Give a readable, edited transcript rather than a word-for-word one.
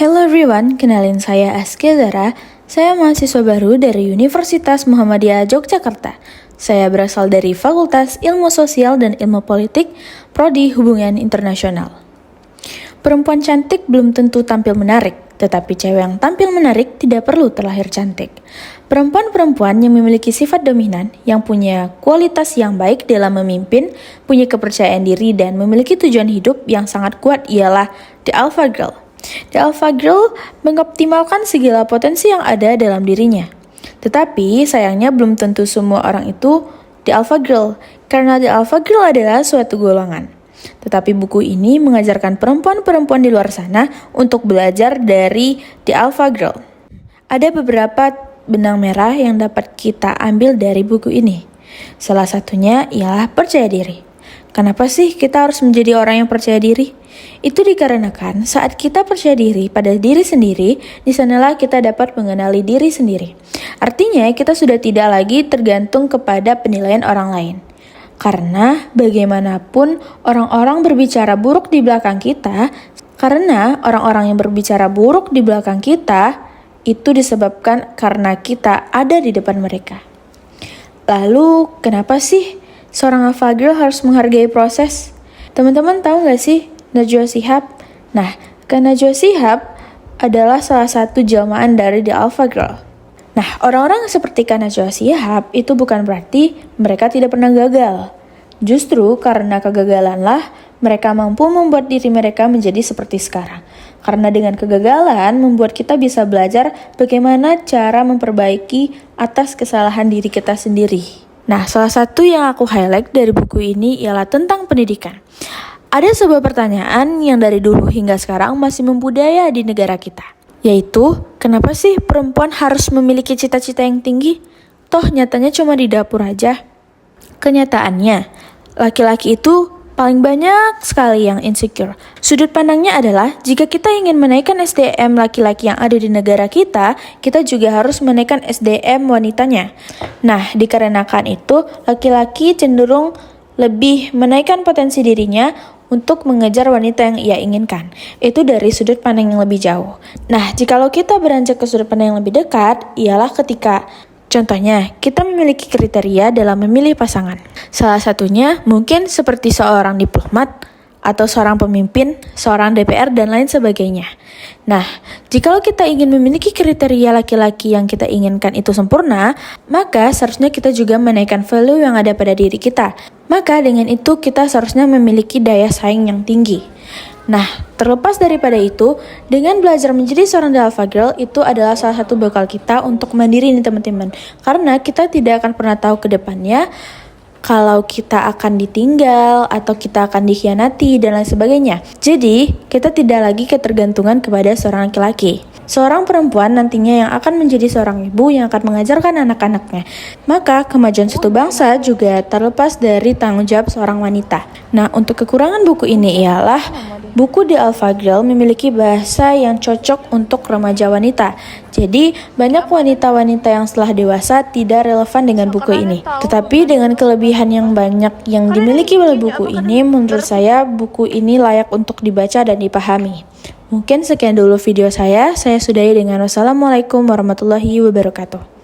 Hello everyone, kenalin saya Askia Zara. Saya mahasiswa baru dari Universitas Muhammadiyah Yogyakarta. Saya berasal dari Fakultas Ilmu Sosial dan Ilmu Politik, Prodi Hubungan Internasional. Perempuan cantik belum tentu tampil menarik, tetapi cewek yang tampil menarik tidak perlu terlahir cantik. Perempuan-perempuan yang memiliki sifat dominan, yang punya kualitas yang baik dalam memimpin, punya kepercayaan diri dan memiliki tujuan hidup yang sangat kuat ialah The Alpha Girl. The Alpha Girl mengoptimalkan segala potensi yang ada dalam dirinya. Tetapi sayangnya belum tentu semua orang itu The Alpha Girl, karena The Alpha Girl adalah suatu golongan. Tetapi buku ini mengajarkan perempuan-perempuan di luar sana untuk belajar dari The Alpha Girl. Ada beberapa benang merah yang dapat kita ambil dari buku ini. Salah satunya ialah percaya diri. Kenapa sih kita harus menjadi orang yang percaya diri? Itu dikarenakan saat kita percaya diri pada diri sendiri, di sanalah kita dapat mengenali diri sendiri. Artinya kita sudah tidak lagi tergantung kepada penilaian orang lain. Karena bagaimanapun orang-orang berbicara buruk di belakang kita, itu disebabkan karena kita ada di depan mereka. Lalu kenapa sih seorang Alpha Girl harus menghargai proses? Teman-teman tahu gak sih Najwa Shihab? Nah, Najwa Shihab adalah salah satu jelmaan dari The Alpha Girl. Nah, orang-orang seperti Najwa Shihab itu bukan berarti mereka tidak pernah gagal. Justru karena kegagalanlah mereka mampu membuat diri mereka menjadi seperti sekarang. Karena dengan kegagalan membuat kita bisa belajar bagaimana cara memperbaiki atas kesalahan diri kita sendiri. Nah, salah satu yang aku highlight dari buku ini ialah tentang pendidikan. Ada sebuah pertanyaan yang dari dulu hingga sekarang masih membudaya di negara kita. Yaitu, kenapa sih perempuan harus memiliki cita-cita yang tinggi? Toh nyatanya cuma di dapur aja. Kenyataannya, laki-laki itu paling banyak sekali yang insecure. Sudut pandangnya adalah, jika kita ingin menaikkan SDM laki-laki yang ada di negara kita juga harus menaikkan SDM wanitanya. Nah, dikarenakan itu, laki-laki cenderung lebih menaikkan potensi dirinya untuk mengejar wanita yang ia inginkan. Itu dari sudut pandang yang lebih jauh. Nah, jikalau kita beranjak ke sudut pandang yang lebih dekat, ialah ketika contohnya, kita memiliki kriteria dalam memilih pasangan. Salah satunya mungkin seperti seorang diplomat, atau seorang pemimpin, seorang DPR, dan lain sebagainya. Nah, jikalau kita ingin memiliki kriteria laki-laki yang kita inginkan itu sempurna, maka seharusnya kita juga menaikkan value yang ada pada diri kita. Maka dengan itu kita seharusnya memiliki daya saing yang tinggi. Nah, terlepas daripada itu, dengan belajar menjadi seorang The Alpha Girl itu adalah salah satu bekal kita untuk mandiri nih teman-teman. Karena kita tidak akan pernah tahu ke depannya kalau kita akan ditinggal atau kita akan dikhianati dan lain sebagainya. Jadi, kita tidak lagi ketergantungan kepada seorang laki-laki. Seorang perempuan nantinya yang akan menjadi seorang ibu yang akan mengajarkan anak-anaknya. Maka, kemajuan suatu bangsa juga terlepas dari tanggung jawab seorang wanita. Nah, untuk kekurangan buku ini ialah buku The Alpha Girl memiliki bahasa yang cocok untuk remaja wanita. Jadi, banyak wanita-wanita yang setelah dewasa tidak relevan dengan buku ini. Tetapi dengan kelebihan yang banyak yang dimiliki oleh buku ini, menurut saya buku ini layak untuk dibaca dan dipahami. Mungkin sekian dulu video saya sudahi dengan wassalamualaikum warahmatullahi wabarakatuh.